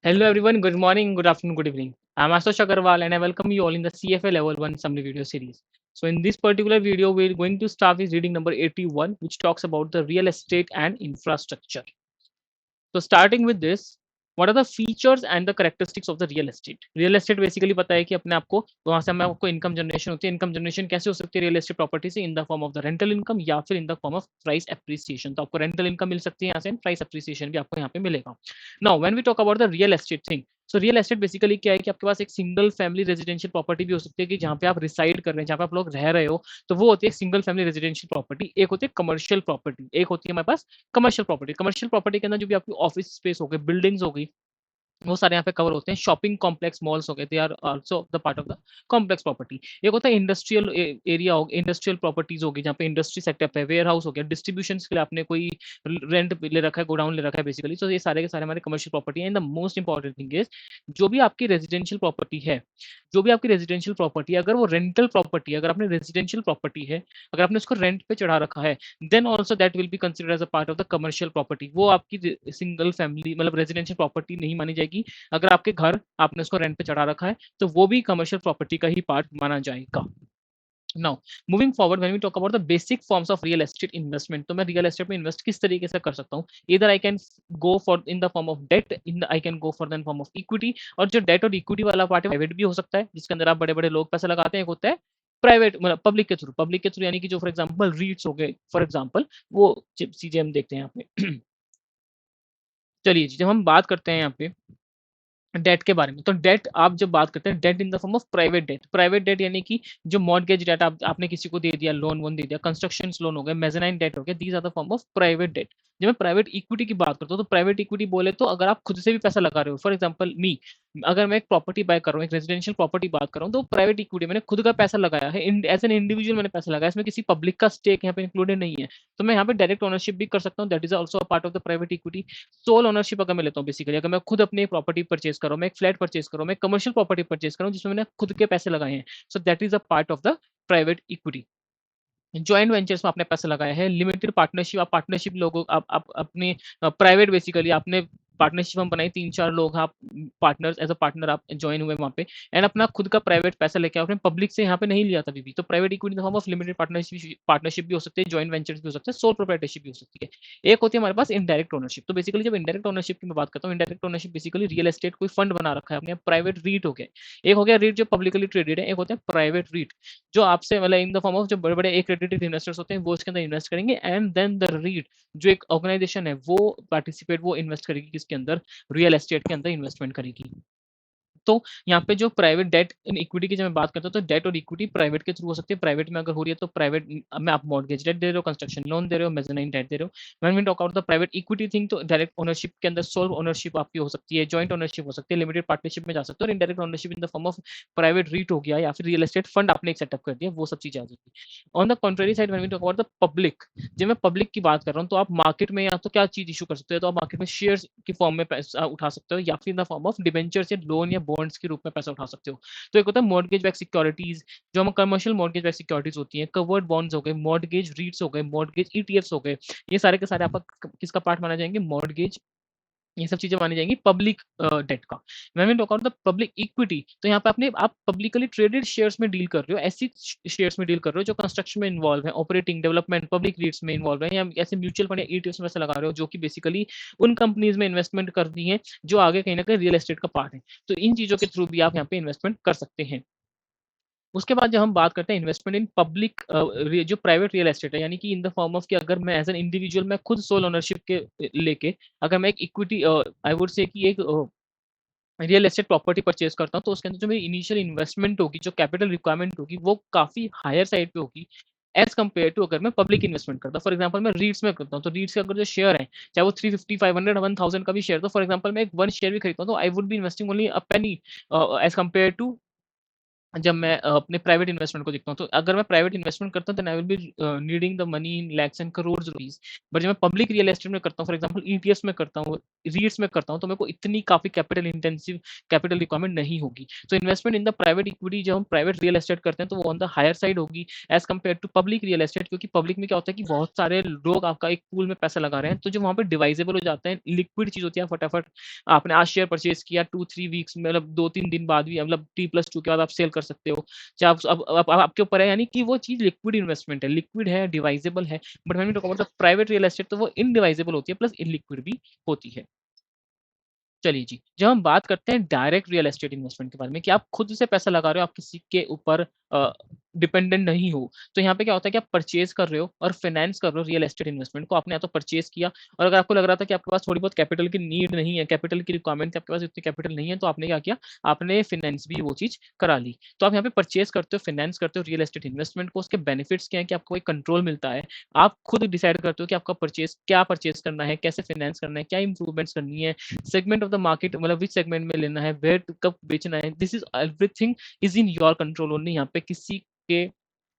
Hello everyone, good morning, good afternoon, good evening. I'm Ashish Agarwal and I welcome you all in the CFA Level 1 summary video series. So in this particular video, we're going to start with reading number 81, which talks about the real estate and infrastructure. So starting with this, what are the features and the characteristics of the real estate? Real estate basically पता है कि अपने आपको वहां से हमें आपको income generation होती है. इनकम जनरेशन कैसे हो सकती है रियल एस्टेट प्रॉपर्टी से? इन the form of the rental income या फिर इन the form of price appreciation. तो आपको रेंटल इनकम मिल सकती है यहाँ से, प्राइस एप्रिसिएशन भी आपको यहाँ पे मिलेगा. Now when we talk about the real estate thing, so real estate basically क्या है कि आपके पास एक सिंगल फैमिली रेजिडेंशियल प्रॉपर्टी भी हो सकती है कि जहाँ पे आप रिसाइड कर रहे हैं, जहाँ पे आप लोग रह रहे हो, तो वो होती है सिंगल फैमिली रेजिडेंशियल प्रॉपर्टी. एक होती है कमर्शियल प्रॉपर्टी, एक होती है हमारे पास कमर्शियल प्रॉपर्टी. कमर्शियल प्रॉपर्टी के अंदर जो भी आपकी ऑफिस स्पेस हो गई, बिल्डिंग्स हो गई, वो सारे यहाँ पे कवर होते हैं. शॉपिंग कॉम्प्लेक्स मॉल्स हो गए, they are also the part of the complex property. एक होता है इंडस्ट्रियल एरिया हो, इंडस्ट्रियल प्रॉपर्टीज होगी जहाँ पे इंडस्ट्री सेटअप है, वेयर हाउस हो गया, डिस्ट्रीब्यूशन के लिए आपने कोई रेंट ले रखा है, गोडाउन ले रखा है बेसिकली. तो ये सारे के सारे हमारे कमर्शियल प्रॉपर्टी है. And the most important thing is, जो भी आपकी रेजिडेंशियल प्रॉपर्टी है, जो भी आपकी रेजिडेंशियल प्रॉपर्टी है, अगर वो रेंटल प्रॉपर्टी है, अगर आपने रेजिडेंशियल प्रॉपर्टी है, अगर आपने उसको रेंट पे चढ़ा रखा है, then also that will be considered as a part of the commercial property. वो आपकी सिंगल फैमिली मतलब रेजिडेंशियल प्रॉपर्टी नहीं मानी जाएगी. अगर आपके घर आपने उसको रेंट पे चढ़ा रखा है, तो वो भी कमर्शियल प्रॉपर्टी का ही पार्ट माना जाएगा. Now, moving forward, when we talk about the basic forms of real estate investment, तो मैं रियल एस्टेट में इन्वेस्ट किस तरीके से कर सकता हूँ? इधर I can go for in the form of debt, in I can go for the form of equity. और जो डेट और इक्विटी वाला पार्ट है प्राइवेट भी हो सकता है, जिसके अंदर आप बड़े बड़े लोग पैसा लगाते हैं. एक होता है प्राइवेट मतलब पब्लिक के थ्रू यानी कि जो फॉर एग्जाम्पल रीट्स हो गए फॉर एग्जाम्पल, वो चीजें हम देखते हैं यहाँ पे. चलिए जब हम बात करते हैं यहाँ पे डेट के बारे में, तो डेट आप जब बात करते हैं, debt in the form of private debt यानी कि जो मॉर्गेज डेट आपने किसी को दे दिया, लोन वोन दे दिया, कंस्ट्रक्शन लोन हो गया, मेजनाइन डेट हो गया, these are the form of private debt. जब मैं प्राइवेट इक्विटी की बात करता हूँ, तो प्राइवेट इक्विटी बोले तो अगर आप खुद से भी पैसा लगा रहे हो, फॉर एग्जाम्पल मी, अगर मैं एक प्रॉपर्टी बाय कर रहा हूँ, एक रेजिडेंशियल प्रॉपर्टी बात कर रहा हूँ, तो प्राइवेट इक्विटी मैंने खुद का पैसा लगाया है, एज एन इंडिविजुअल मैंने पैसा लगाया, इसमें किसी पब्लिक का स्टेक यहाँ पे इंक्लूडेड नहीं है. तो मैं यहाँ पे डायरेक्ट ओनरशिप भी कर सकता हूँ, that is also part of the private equity. Sole ownership अगर मैं लेता हूँ, बेसिकली अगर मैं खुद अपनी प्रॉपर्टी परचेज कर रहा हूँ, मैं एक फ्लैट परचेज कर रहा हूँ, मैं कमर्शियल प्रॉपर्टी परचेज कर रहा हूँ जिसमें मैंने खुद के पैसे लगाए हैं, so that is a part of the private equity. Joint ventures में आपने पैसा लगाया है, लिमिटेड पार्टनरशिप, आप पार्टनरशिप लोगों आप अपने प्राइवेट बेसिकली आपने पार्टनरशिप हम बनाई, 3-4 लोग आप पार्टनर्स, एज अ पार्टनर आप ज्वाइन हुए वहाँ पे, एंड अपना खुद का प्राइवेट पैसा लेके आपने पब्लिक से यहाँ पे नहीं लिया था भी. तो private equity form of limited partnership भी हो सकती है, ज्वाइंट वेंचर्स भी हो सकते हैं, सोल प्रोप्राइटरशिप भी हो सकती है. एक होती है हमारे पास इनडायरेक्ट ओनरशिप. तो बेसिकली जब इनडायरेक्ट ओनरशिप की मैं बात करता हूँ, indirect ownership basically real estate कोई फंड बना रखा है अपने, प्राइवेट रीट हो गया. एक हो गया रीट जो पब्लिकली ट्रेडेड है, एक होता है प्राइवेट रीट जो आपसे मतलब इन द फॉर्म ऑफ जो बड़े बड़े एक्रेडिटेड इन्वेस्टर्स होते हैं वो इसके अंदर इन्वेस्ट करेंगे, एंड देन द रीट जो एक ऑर्गेनाइजेशन है वो इन्वेस्ट करेगी किसके अंदर, रियल एस्टेट के अंदर इन्वेस्टमेंट करेगी. तो यहाँ पे जो प्राइवेट डेट इन इक्विटी की जब मैं बात करता हूँ, तो डेट और इक्विटी प्राइवेट के थ्रू हो सकती है. प्राइवेट में अगर हो रही है तो प्राइवेट में आप मॉर्गेज डेट दे रहे हो, कंस्ट्रक्शन लोन दे रहे हो, मेजनाइन डेट दे रहे हो. When we talk about the private equity thing, तो डायरेक्ट ओनरशिप के अंदर सोल ओनरशिप आपकी हो सकती है, जॉइंट ओनरशिप हो सकती है, लिमिटेड पार्टनरशिप में जा सकते हो, और indirect ownership in the form of private REIT हो गया या फिर रियल एस्टेट फंड आपने एक सेटअप कर दिया, वो सब चीजें आ जाती है. On the contrary side when we talk about the public, जब मैं पब्लिक की बात कर रहा हूँ, तो आप मार्केट में या तो क्या चीज इशू कर सकते हो, तो आप मार्केट में शेयर्स की फॉर्म में पैसा उठा सकते हो, या फिर इन द फॉर्म ऑफ डिबेंचर या लोन या बॉन्ड्स के रूप में पैसा उठा सकते हो. तो एक होता है मॉर्गेज बैक सिक्योरिटीज, जो हम कमर्शियल मॉर्गेज बैक सिक्योरिटीज होती हैं, कवर्ड बॉन्ड्स हो गए, मॉर्गेज रीट्स हो गए, मॉर्गेज ईटीएफ्स हो गए, ये सारे के सारे आपका किसका पार्ट माना जाएंगे, मॉर्गेज, ये सब चीजें मानी जाएंगी पब्लिक डेट का. When we talk about the public equity, तो यहाँ पे आप पब्लिकली ट्रेडेड शेयर्स में डील कर रहे हो, ऐसी शेयर्स में डील कर रहे हो जो कंस्ट्रक्शन में इन्वॉल्व है, ऑपरेटिंग, डेवलपमेंट, पब्लिक रीट्स में इन्वॉल्व है, या ऐसे म्यूचुअल फंड या ईटीएफ्स में से लगा रहे हो जो कि बेसिकली उन कंपनीज में इन्वेस्टमेंट करती है जो आगे कहीं ना कहीं रियल एस्टेट का पार्ट है. तो इन चीजों के थ्रू भी आप यहाँ पे इन्वेस्टमेंट कर सकते हैं. उसके बाद जब हम बात करते हैं इन्वेस्टमेंट इन पब्लिक, जो प्राइवेट रियल एस्टेट है, यानी कि इन द फॉर्म ऑफ कि अगर मैं एज एन इंडिविजुअल मैं खुद सोल ओनरशिप के लेके अगर मैं एक इक्विटी, आई वुड से कि एक रियल एस्टेट प्रॉपर्टी परचेज करता हूँ, तो उसके अंदर जो मेरी इनिशियल इन्वेस्टमेंट होगी, जो कैपिटल रिक्वायरमेंट होगी, वो काफी हायर साइड पे होगी एज कम्पेयर टू अगर मैं पब्लिक इन्वेस्टमेंट करता हूँ. फॉर एग्जाम्पल मैं रीट्स में करता हूँ, तो रीट्स के अगर जो शेयर है, चाहे वो 350, 500, 1000 का भी शेयर, तो फॉर एग्जाम्पल मैं एक 1 शेयर भी खरीदता हूँ, तो I would be investing only a penny as compare to जब मैं अपने प्राइवेट इन्वेस्टमेंट को देखता हूँ, तो अगर मैं प्राइवेट इन्वेस्टमेंट करता हूँ, then I will be needing the money in lakhs and crores rupees. But जब मैं पब्लिक रियल एस्टेट में करता हूँ, फॉर एग्जांपल ईटीएफ्स में करता हूँ, रीट्स में करता हूँ, तो मेरे को इतनी काफी कैपिटल इंटेंसिव कैपिटल रिक्वायरमेंट नहीं होगी। तो investment in the private equity, जब हम प्राइवेट रियल एस्टेट करते हैं, तो वो ऑन द हायर साइड होगी as compare to public real estate, क्योंकि पब्लिक में क्या होता है कि बहुत सारे लोग आपका एक पूल में पैसा लगा रहे हैं, तो जो वहाँ पे डिवाइजेबल हो जाते हैं, लिक्विड चीज होती है, फटाफट आपने आज शेयर परचेज किया 2-3 वीक्स में, मतलब 2-3 दिन बाद भी, मतलब T+2 के बाद आप सेल कर सकते हो। चाहे अब आपके ऊपर है, यानी कि वो चीज लिक्विड इन्वेस्टमेंट है, लिक्विड है, डिवाइजेबल है। But when we talk about the private real estate, तो वो इनडिवाइजेबल होती है, प्लस इनलिक्विड भी होती है। चलिए जी, जब हम बात करते हैं डायरेक्ट रियल एस्टेट इन्वेस्टमेंट के बारे में, कि आप खुद से पैसा लगा रहे हो, आप किसी के ऊपर डिपेंडेंट नहीं हो, तो यहाँ पे क्या होता है कि आप परचेज कर रहे हो और फाइनेंस कर रहे हो रियल एस्टेट इन्वेस्टमेंट को। आपने या तो परचेज किया, और अगर आपको लग रहा था कि आपके पास थोड़ी बहुत कैपिटल की नीड नहीं है, कैपिटल की रिक्वायरमेंट है, आपके पास इतनी कैपिटल नहीं है, तो आपने क्या किया, आपने फाइनेंस भी वो चीज करा ली। तो आप यहाँ पे परचेज करते हो, फाइनेंस करते हो रियल एस्टेट इन्वेस्टमेंट को। उसके बेनिफिट्स क्या है कि आपको एक कंट्रोल मिलता है, आप खुद डिसाइड करते हो कि आपका परचेज क्या परचेज करना है, कैसे फाइनेंस करना है, क्या इंप्रूवमेंट्स करनी है, सेगमेंट ऑफ द मार्केट, मतलब विच सेगमेंट में लेना है, वेयर कब बेचना है। This is everything is in your control only. यहाँ पे किसी के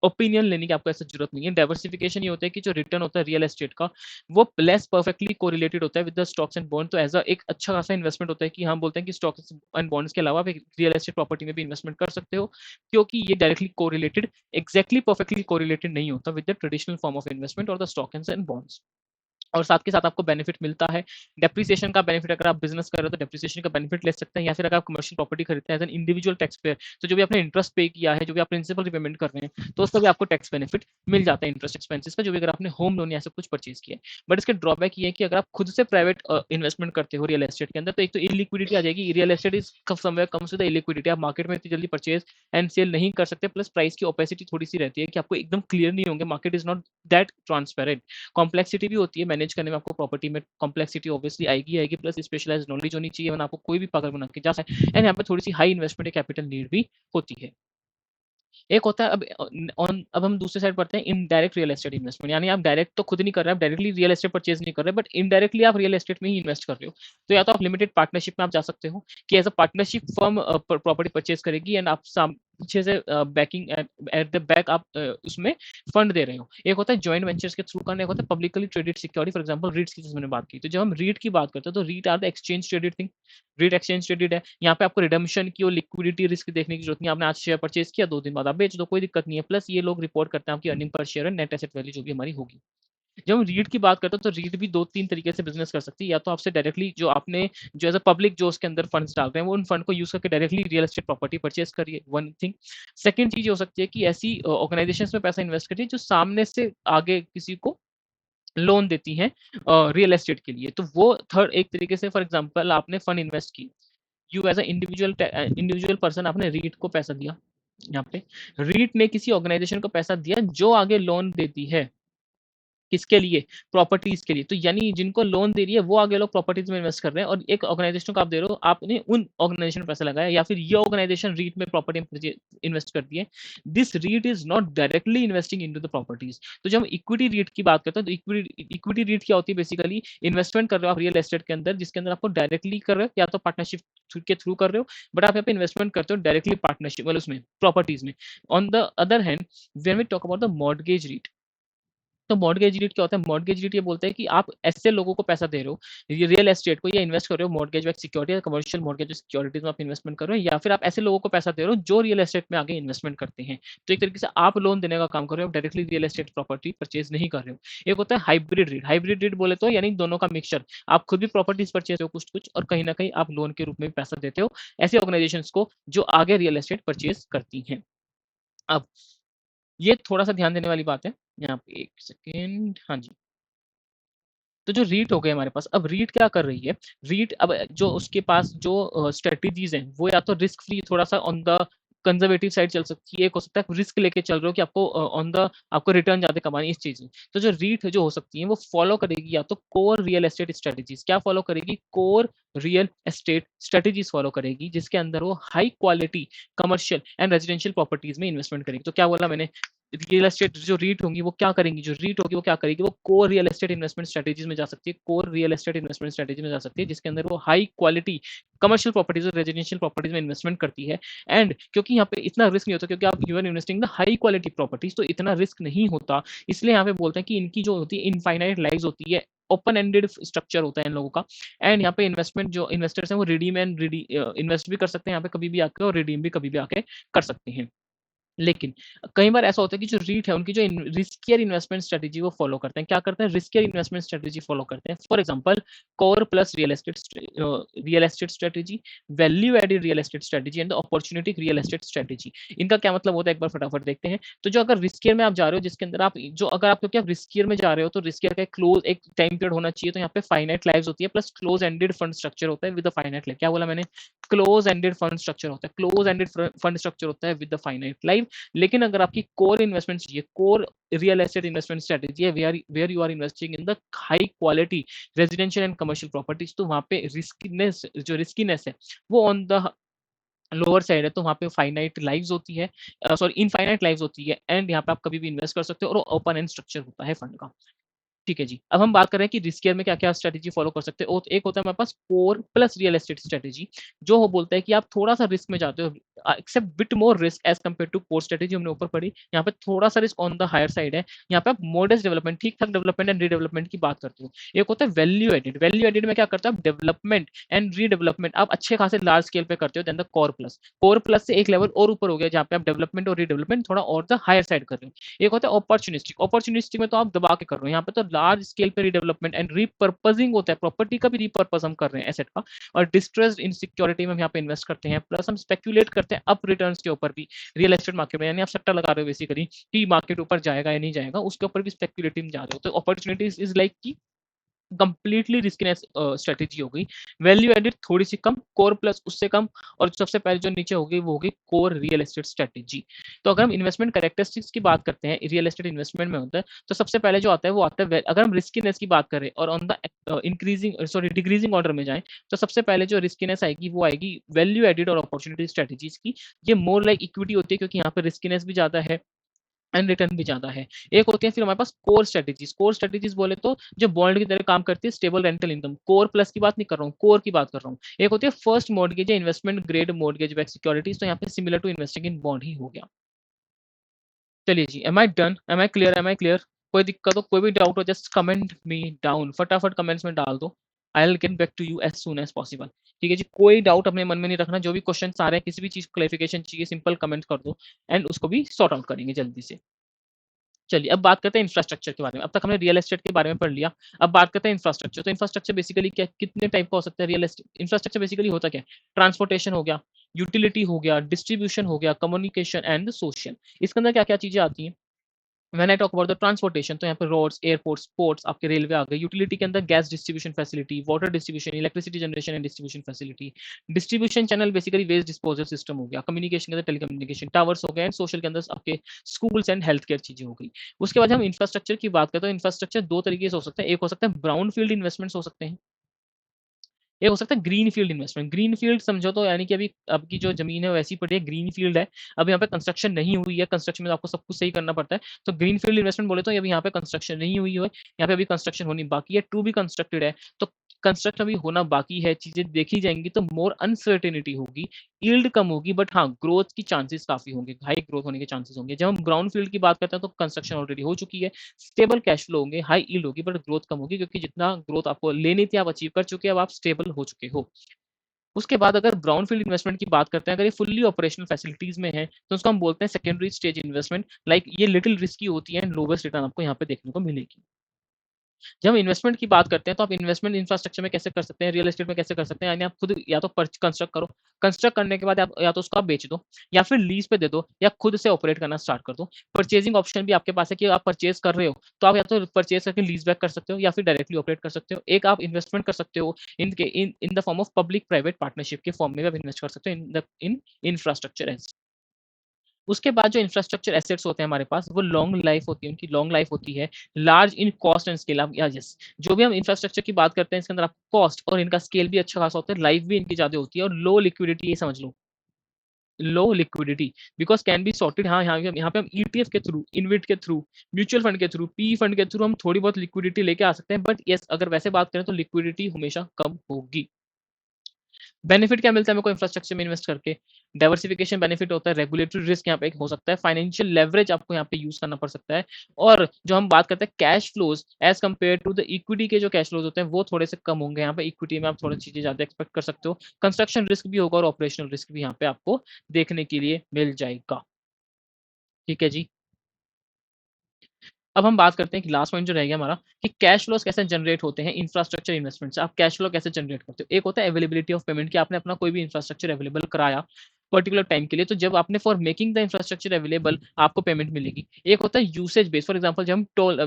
ओपिनियन लेने की आपको ऐसा जरूरत नहीं है। डाइवर्सिफिकेशन ये होता है कि जो रिटर्न होता है रियल एस्टेट का, वो लेस परफेक्टली कोरिलेटेड होता है with the stocks and bond. तो एज एक अच्छा खासा इन्वेस्टमेंट होता है कि हम बोलते हैं कि स्टॉक्स एंड बॉन्ड्स के अलावा आप एक रियल एस्टेट प्रॉपर्टी में भी इन्वेस्टमेंट कर सकते हो, क्योंकि ये directly correlated, exactly perfectly correlated नहीं होता with the traditional form of investment और द स्टॉक्स एंड बॉन्ड्स। और साथ के साथ आपको बेनिफिट मिलता है डेप्रिसिएशन का बेनिफिट। अगर आप बिजनेस कर रहे हो तो डेप्रिसिएशन का बेनिफिट ले सकते हैं, या फिर अगर आप कमर्शियल प्रॉपर्टी खरीदते हैं as an individual taxpayer, तो जो भी आपने इंटरेस्ट पे किया है, जो भी आप प्रिंसिपल रिपेमेंट कर रहे हैं, तो उसका भी आपको टैक्स बेनिफिट मिल जाता है इंटरेस्ट एक्सपेंसेस का, जो भी अगर आपने होम लोन या सब कुछ परचेज किया है। बट इसके ड्रॉबैक ये है कि अगर आप खुद से प्राइवेट इन्वेस्टमेंट करते हो रियल एस्टेट के अंदर, तो एक तो इलिक्विडिटी आ जाएगी। Real estate is somewhere comes with the illiquidity. आप मार्केट में इतनी जल्दी परचेज एंड सेल नहीं कर सकते, प्लस प्राइस की ओपेसिटी थोड़ी सी रहती है कि आपको एकदम क्लियर नहीं होंगे, market is not that transparent. Complexity भी होती है मैनेज करने में, आपको प्रॉपर्टी में कॉम्प्लेक्सिटी ऑब्वियसली आएगी आएगी, प्लस स्पेशलाइज नॉलेज होनी चाहिए, वरना आपको कोई भी पागल बना के जा सकता है। एंड यहाँ पे थोड़ी सी हाई इन्वेस्टमेंट कैपिटल नीड भी होती है। एक होता है अब हम दूसरे साइड पढ़ते हैं इनडायरेक्ट रियल एस्टेट इन्वेस्टमेंट, यानी आप डायरेक्ट तो खुद नहीं कर रहे, आप डायरेक्टली रियल एस्टेट परचेज नहीं कर रहे, बट इनडायरेक्टली आप रियल एस्टेट में ही इन्वेस्ट कर रहे हो। तो या तो आप लिमिटेड पार्टनरशिप में आप जा सकते हो कि as a partnership firm property purchase करेगी, एंड आप पीछे से बैकिंग एट द बैक आप उसमें फंड दे रहे हो। एक होता है जॉइंट वेंचर्स के थ्रू करना, एक होता है publicly traded security, for example रीट्स की जिसमें बात की। तो जब हम रीट की बात करते हैं, तो REIT are the exchange traded thing. REIT exchange traded है, यहाँ पे आपको रिडम्पशन की और लिक्विडिटी रिस्क देखने की जरूरत नहीं है। आपने आज शेयर परचेज किया, 2 दिन बाद आप बेच दो, कोई दिक्कत नहीं है। प्लस ये लोग रिपोर्ट करते हैं आपकी अर्निंग पर शेयर और नेट एसेट वैल्यू जो भी हमारी होगी। जब हम रीट की बात करते हैं, तो रीट भी 2-3 तरीके से बिजनेस कर सकती है। या तो आपसे डायरेक्टली जो आपने जो एज अ पब्लिक जो उसके अंदर फंड्स डाल रहे हैं, वो उन फंड को यूज करके directly real estate property purchase करिए, वन थिंग। सेकंड चीज ये हो सकती है कि ऐसी ऑर्गेनाइजेशंस में पैसा इन्वेस्ट करिए जो सामने से आगे किसी को लोन देती हैं रियल एस्टेट के लिए। तो वो थर्ड एक तरीके से, फॉर एग्जांपल आपने फंड इन्वेस्ट की, you as a individual person आपने रीट को पैसा दिया। यहाँ पे रीट ने किसी ऑर्गेनाइजेशन को पैसा दिया जो आगे लोन देती है, किसके लिए, प्रॉपर्टीज के लिए। तो यानी जिनको लोन दे रही है वो आगे लोग प्रॉपर्टीज में इन्वेस्ट कर रहे हैं, और एक ऑर्गेनाइजेशन को आप दे रहे हो, आपने उन ऑर्गेनाइजेशन में पैसा लगाया, या फिर ये ऑर्गेनाइजेशन रीट में प्रॉपर्टी में इन्वेस्ट करती है। This REIT is not directly investing into the properties. तो जब हम इक्विटी रीट की बात करते हैं, तो इक्विटी रीट क्या होती है, बेसिकली इन्वेस्टमेंट कर रहे हो आप रियल एस्टेट के अंदर, जिसके अंदर आपको डायरेक्टली कर रहे हो या तो पार्टनरशिप के थ्रू कर रहे हो, बट आप यहाँ पे इन्वेस्टमेंट करते हो डायरेक्टली पार्टनरशिप मतलब उसमें प्रॉपर्टीज में। On the other hand, when we talk about the mortgage REIT, तो मॉर्गेज रीट क्या होता है, मॉर्गेज रीट ये बोलता है कि आप ऐसे लोगों को पैसा दे रहे हो, ये रियल एस्टेट को, या इन्वेस्ट कर रहे हो मॉर्गेज बैक सिक्योरिटी या कमर्शियल मॉर्गेज सिक्योरिटीज में आप इन्वेस्टमेंट कर रहे हो, या फिर आप ऐसे लोगों को पैसा दे रहे हो जो रियल एस्टेट में आगे इन्वेस्टमेंट करते हैं। तो एक तरीके से आप लोन देने का काम कर रहे हो, directly real estate property purchase नहीं कर रहे हो। एक होता है हाइब्रिड रीट। हाइब्रिड रीट बोले तो यानी दोनों का मिक्सचर, आप खुद भी प्रॉपर्टीज परचेज हो कुछ कुछ, और कहीं ना कहीं आप लोन के रूप में भी पैसा देते हो ऐसे ऑर्गेनाइजेशन को जो आगे रियल एस्टेट परचेज करती हैं। अब ये थोड़ा सा ध्यान देने वाली बात है, यहाँ पे एक सेकेंड, हाँ जी। तो जो रीट हो गए हमारे पास, अब रीट क्या कर रही है, रीट अब जो उसके पास जो स्ट्रेटेजीज हैं, वो या तो रिस्क फ्री थोड़ा सा ऑन द कंजर्वेटिव साइड चल सकती है, एक हो सकता है रिस्क लेके चल रहे हो कि आपको ऑन द आपको रिटर्न ज्यादा कमानी इस चीज में। तो जो रीट जो हो सकती है वो फॉलो करेगी या तो कोर रियल एस्टेट स्ट्रेटेजीज। क्या फॉलो करेगी, core real estate strategies follow करेगी, जिसके अंदर वो high quality commercial and residential properties में इन्वेस्टमेंट करेगी। तो क्या बोला मैंने, रियल एस्टेट जो रीट होंगी वो क्या करेंगी, जो रीट होगी वो क्या करेगी, वो core real estate investment strategies में जा सकती है, core real estate investment strategy में जा सकती है, जिसके अंदर वो हाई क्वालिटी कमर्शियल प्रॉपर्टीज और रेजिडेंशियल प्रॉपर्टीज में इन्वेस्टमेंट करती है। एंड क्योंकि यहाँ पे इतना रिस्क नहीं होता, क्योंकि आप you are investing the high quality properties, तो इतना रिस्क नहीं होता, इसलिए यहाँ पे बोलते हैं कि इनकी जो होती है इनफाइनाइट लाइफ होती है, ओपन एंडेड स्ट्रक्चर होता है इन लोगों का। एंड यहाँ पे इन्वेस्टमेंट जो इन्वेस्टर्स हैं वो रिडीम एंड इन्वेस्ट भी कर सकते हैं यहाँ पे कभी भी आके, और रिडीम भी कभी भी आके कर सकते हैं। लेकिन कई बार ऐसा होता है कि जो रीट है उनकी जो रिस्कियर इन्वेस्टमेंट स्ट्रेटेजी वो फॉलो करते हैं। क्या करते हैं, रिस्कियर इन्वेस्टमेंट स्ट्रेटेजी फॉलो करते हैं। For example core plus real estate strategy, value added real estate strategy and opportunity real estate strategy. इनका क्या मतलब होता है, एक बार फटाफट देखते हैं। तो जो अगर रिस्कियर में आप जा रहे हो, जिसके अंदर आप जो अगर आप क्योंकि आप रिस्कियर में जा रहे हो तो रिस्कियर का क्लोज एक टाइम पीरियड होना चाहिए, तो यहाँ पे फाइनाइट लाइफ होती है, plus close ended fund structure होता है विद फाइनाइट लाइफ। क्या बोला मैंने, क्लोज एंडेड फंड स्ट्रक्चर होता है, क्लोज एंडेड फंड स्ट्रक्चर होता है विद फाइनाइट लाइफ। लेकिन अगर आपकी कोर इन्वेस्टमेंट चाहिए, core real estate investment strategy है, where you are investing in the high quality residential and commercial properties, तो वहां पे रिस्कीनेस है वो ऑन द लोअर साइड है, तो वहां पे फाइनाइट लाइव्स होती है, सॉरी इनफाइनाइट लाइव्स होती है। एंड यहाँ पे आप कभी भी इन्वेस्ट कर सकते हो, और ओपन एंड स्ट्रक्चर होता है फंड का। ठीक है जी, अब हम बात कर रहे हैं कि रिस्क में क्या क्या स्ट्रेटेजी फॉलो कर सकते हो। एक होता है हमारे पास core plus real estate strategy, जो हो बोलता है कि आप थोड़ा सा रिस्क में जाते हो, accept bit more risk as compare to core strategy, हमने ऊपर पढ़ी। यहाँ पे थोड़ा सा risk on the higher side है, यहाँ पे आप मॉडेस्ट डेवलपमेंट, ठीक ठाक डेवलपमेंट एंड रीडेवलपमेंट की बात करते हो। एक होता है वैल्यू एडेड, वैल्यू एडेड में क्या करते हो आप, डेवलपमेंट एंड रीडेवलपमेंट आप अच्छे खासे लार्ज स्केल पे करते हो। देन द कोर प्लस से एक लेवल और ऊपर हो गया, जहाँ पे आप डेवलपमेंट और रीडेवलपमेंट थोड़ा और द हायर साइड कर रहे हो। एक होता है अपॉर्चुनिस्टिक, अपॉर्चुनिस्टिक में तो आप दबा के कर रहे हो, यहाँ पे तो लार्ज स्केल पे रीडेवलपमेंट एंड रीपर्पजिंग होता है, प्रॉपर्टी का भी रीपर्पज हम कर रहे हैं एसेट का। और डिस्ट्रेस्ड इनसिक्योरिटी में हम यहाँ पे इन्वेस्ट करते हैं, प्लस हम स्पेक्यूलेट करते हैं अप रिटर्न्स के ऊपर भी रियल एस्टेट मार्केट में, यानी आप सट्टा लगा रहे हो बेसिकली कि मार्केट ऊपर जाएगा या नहीं जाएगा, उसके ऊपर भी स्पेक्यूलेटिव में जा रहे हो। तो अपॉर्चुनिटीज इज लाइक की कंप्लीटली रिस्कीनेस स्ट्रेटेजी हो गई। वैल्यू एडेड थोड़ी सी कम, कोर प्लस उससे कम, और सबसे पहले जो नीचे होगी वो होगी कोर रियल एस्टेट स्ट्रेटेजी। तो अगर हम इन्वेस्टमेंट कैरेक्टरिस्टिक्स की बात करते हैं, रियल एस्टेट इन्वेस्टमेंट में होता है, तो सबसे पहले जो आता है वो आता है अगर हम रिस्कीनेस की बात करें और on the increasing sorry decreasing order में जाएं, तो सबसे पहले जो रिस्कीनेस आएगी वो आएगी वैल्यू एडेड और अपॉर्चुनिटी स्ट्रेटेजीज की। ये मोर लाइक इक्विटी होती है, क्योंकि यहाँ पे रिस्कीनेस भी ज्यादा है एंड रिटर्न भी ज्यादा है। एक होती है फिर हमारे पास कोर स्ट्रेटेजीज, कोर स्ट्रेटेजीज बोले तो जो बॉन्ड की तरह काम करती है, stable rental income, core plus की बात नहीं कर रहा हूँ, कोर की बात कर रहा हूँ। एक होती है फर्स्ट मॉर्गेज या investment grade mortgage back securities, तो यहाँ पे similar to investing in bond ही हो गया। चलिए जी, am I done, am I clear, am I clear? कोई दिक्कत हो, कोई भी डाउट हो, जस्ट कमेंट मी डाउन, फटाफट कमेंट्स में डाल दो। I will get back to you as soon as possible. ठीक है जी, कोई डाउट अपने मन में नहीं रखना, जो भी क्वेश्चन आ रहे हैं, किसी भी चीज क्लेरिफिकेशन चाहिए, सिंपल कमेंट कर दो एंड उसको भी सॉर्ट आउट करेंगे जल्दी से। चलिए अब बात करते हैं इंफ्रास्ट्रक्चर के बारे में। अब तक हमने रियल एस्टेट के बारे में पढ़ लिया, अब बात करते हैं इंफ्रास्ट्रक्चर। तो इंफ्रास्ट्रक्चर बेसिकली क्या, कितने टाइप का हो सकता है रियल एस्टेट इंफ्रास्ट्रक्चर? बेसिकली होता क्या है, ट्रांसपोर्टेशन हो गया, यूटिलिटी हो गया, डिस्ट्रीब्यूशन हो गया, कम्युनिकेशन एंड सोशल। इसके अंदर क्या क्या चीजें आती हैं? When I talk about the transportation, तो यहाँ पे रोड्स, एयरपोर्ट्स, पोर्ट्स, आपके रेलवे आ गए। यूटिलिटी के अंदर gas distribution facility, water distribution, electricity generation and distribution facility. Distribution channel basically waste disposal system हो गया। कम्युनिकेशन के अंदर टेलीकम्युनिकेशन टावर्स हो गए, एंड सोशल के अंदर आपके स्कूल्स एंड हेल्थ केयर चीजें हो गई। उसके बाद हम इंफ्रास्ट्रक्चर की बात करते हैं, इंफ्रास्ट्रक्चर दो तरीके से हो सकते हैं। एक हो सकता है ब्राउन फील्ड इन्वेस्टमेंट्स हो सकते हैं, ये हो सकता है green field investment. Green field समझो तो यानी कि अभी आपकी जो जमीन है वैसी पड़ी है, ग्रीन फील्ड है, अब यहाँ पे कंस्ट्रक्शन नहीं हुई है, कंस्ट्रक्शन में आपको सब कुछ सही करना पड़ता है। तो ग्रीन फील्ड इन्वेस्टमेंट बोले तो अभी यहाँ पे कंस्ट्रक्शन नहीं हुई है, यहाँ पे अभी कंस्ट्रक्शन होनी बाकी है, टू बी कंस्ट्रक्टेड है, तो कंस्ट्रक्शन अभी होना बाकी है, चीजें देखी जाएंगी, तो मोर अनसर्टेनिटी होगी, यील्ड कम होगी, बट हाँ ग्रोथ की चांसेस काफी होंगे, हाई ग्रोथ होने के चांसेस होंगे। जब हम ग्राउंड फील्ड की बात करते हैं तो कंस्ट्रक्शन ऑलरेडी हो चुकी है, स्टेबल कैश फ्लो होंगे, हाई यील्ड होगी, बट ग्रोथ कम होगी, क्योंकि जितना ग्रोथ आपको लेनी थी आप अचीव कर चुके हैं, अब आप स्टेबल हो चुके हो। उसके बाद अगर ब्राउन फील्ड इन्वेस्टमेंट की बात करते हैं, अगर ये फुल्ली ऑपरेशनल फैसिलिटीज में है, तो उसको हम बोलते हैं सेकेंडरी स्टेज इन्वेस्टमेंट। लाइक ये लिटिल रिस्की होती है एंड लोवेस्ट रिटर्न आपको यहाँ पे देखने को मिलेगी। जब हम इन्वेस्टमेंट की बात करते हैं, तो आप इन्वेस्टमेंट इंफ्रास्ट्रक्चर में कैसे कर सकते हैं, रियल एस्टेट में कैसे कर सकते हैं, यानी आप खुद या तो कंस्ट्रक्ट करो, कंस्ट्रक्ट करने के बाद आप या तो उसको आप बेच दो, या फिर लीज पे दे दो, या खुद से ऑपरेट करना स्टार्ट कर दो। परचेजिंग ऑप्शन भी आपके पास है कि आप परचेज कर रहे हो तो आप या तो परचेज करके लीज बैक कर सकते हो, या फिर डायरेक्टली ऑपरेट कर सकते हो। एक आप इन्वेस्टमेंट कर सकते हो इन the form of public private partnership के फॉर्म में भी आप इन्वेस्ट कर सकते हो इन इंफ्रास्ट्रक्चर। उसके बाद जो इंफ्रास्ट्रक्चर एसेट्स होते हैं हमारे पास, वो लॉन्ग लाइफ होती है, उनकी लॉन्ग लाइफ होती है, large in cost and scale. आप या यस, जो भी हम इंफ्रास्ट्रक्चर की बात करते हैं, इसके अंदर आपको कॉस्ट और इनका स्केल भी अच्छा खासा होता है, लाइफ भी इनकी ज्यादा होती है, और लो लिक्विडिटी, ये समझ लो low liquidity because can be sorted. हाँ, यहाँ पे हम ईटीएफ के थ्रू, इन्विट के थ्रू, म्यूचुअल फंड के थ्रू, पी फंड के थ्रू हम थोड़ी बहुत लिक्विडिटी लेके आ सकते हैं, बट यस अगर वैसे बात करें तो लिक्विडिटी हमेशा कम होगी। बेनिफिट क्या मिलता है मेरे को इंफ्रास्ट्रक्चर में इन्वेस्ट करके? डाइवर्सिफिकेशन बेनिफिट होता है, रेगुलेटरी रिस्क यहाँ पे हो सकता है, फाइनेंशियल लेवरेज आपको यहाँ पे यूज करना पड़ सकता है, और जो हम बात करते हैं cash flows as compare to the equity के जो कैश फ्लोज होते हैं वो थोड़े से कम होंगे। यहाँ पे इक्विटी में आप थोड़ी चीजें ज्यादा एक्सपेक्ट कर सकते हो, कंस्ट्रक्शन रिस्क भी होगा और ऑपरेशनल रिस्क भी यहाँ पे आपको देखने के लिए मिल जाएगा। ठीक है जी। अब हम बात करते हैं कि लास्ट पॉइंट जो रह गया हमारा, कि कैश फ्लोज कैसे जनरेट होते हैं इंफ्रास्ट्रक्चर इन्वेस्टमेंट से। आप कैश फ्लो कैसे जनरेट करते हो? एक होता है अवेलेबिलिटी ऑफ पेमेंट, कि आपने अपना कोई भी इंफ्रास्ट्रक्चर अवेलेबल कराया पर्टिकुलर टाइम के लिए, तो जब आपने for making the infrastructure available आपको पेमेंट मिलेगी। एक होता है यूसेज बेस, फॉर एग्जांपल जब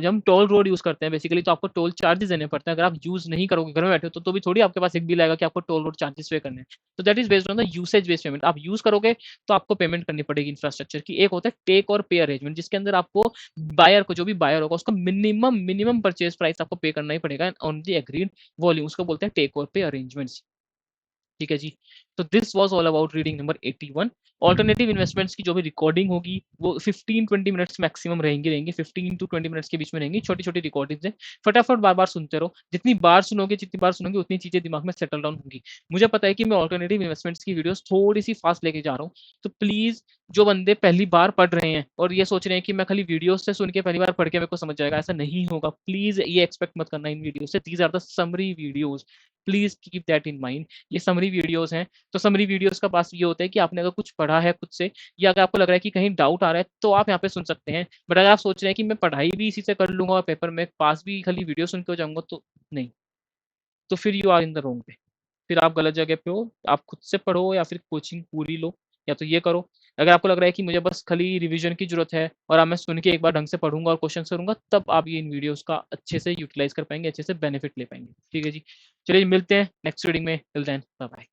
हम टोल रोड यूज करते हैं बेसिकली, तो आपको टोल चार्जेस देने पड़ते हैं। अगर आप यूज नहीं करोगे, घर में बैठे हो, तो भी थोड़ी आपके पास एक बिल आएगा कि आपको टोल रोड चार्जेस पे करने हैं। तो that is based on the usage based payment. आप यूज करोगे तो आपको पेमेंट करनी पड़ेगी इंफ्रास्ट्रक्चर की। एक होता है टेक और पे अरेंजमेंट, जिसके अंदर आपको बायर को, जो भी बायर होगा, उसको मिनिमम परचेज प्राइस आपको पे करना ही पड़ेगा ऑन दी एग्रीड वॉल्यूम। उसको बोलते हैं टेक और पे अरेंजमेंट्स। ठीक है जी। तो this was all about reading number 81। Alternative investments की जो भी रिकॉर्डिंग होगी वो 15-20 मिनट्स मैक्सिमम रहेंगी 15 to 20 मिनट्स के बीच में रहेंगी, छोटी छोटी रिकॉर्डिंग्स है। फटाफट बार बार सुनते रहो, जितनी बार सुनोगे उतनी चीजें दिमाग में सेटल डाउन होंगी। मुझे पता है कि मैं ऑल्टरनेटिव इन्वेस्टमेंट्स की वीडियोस थोड़ी सी फास्ट लेके जा रहा हूँ, तो प्लीज जो बंदे पहली बार पढ़ रहे हैं और ये सोच रहे हैं कि मैं खाली वीडियोस से सुन के पहली बार पढ़ के मेरे को समझ जाएगा, ऐसा नहीं होगा। प्लीज ये एक्सपेक्ट मत करना इन वीडियो से। These are the summary videos, please keep that in mind. ये समरी वीडियोस हैं, तो समरी वीडियोस का पास ये होता है कि आपने अगर कुछ पढ़ा है खुद से, या अगर आपको लग रहा है कि कहीं डाउट आ रहा है, तो आप यहाँ पे सुन सकते हैं। बट अगर आप सोच रहे हैं कि मैं पढ़ाई भी इसी से कर लूंगा और पेपर में पास भी खाली वीडियो सुन के हो जाऊंगा, तो नहीं, तो फिर you are in the wrong way. फिर आप गलत जगह पे हो। आप खुद से पढ़ो या फिर कोचिंग पूरी लो, या तो ये करो। अगर आपको लग रहा है कि मुझे बस खाली रिवीजन की जरूरत है और अब मैं सुन के एक बार ढंग से पढ़ूंगा और क्वेश्चन करूंगा, तब आप ये इन वीडियोस का अच्छे से यूटिलाइज कर पाएंगे, अच्छे से बेनिफिट ले पाएंगे। ठीक है जी। चलिए मिलते हैं नेक्स्ट रीडिंग में। Till then bye bye.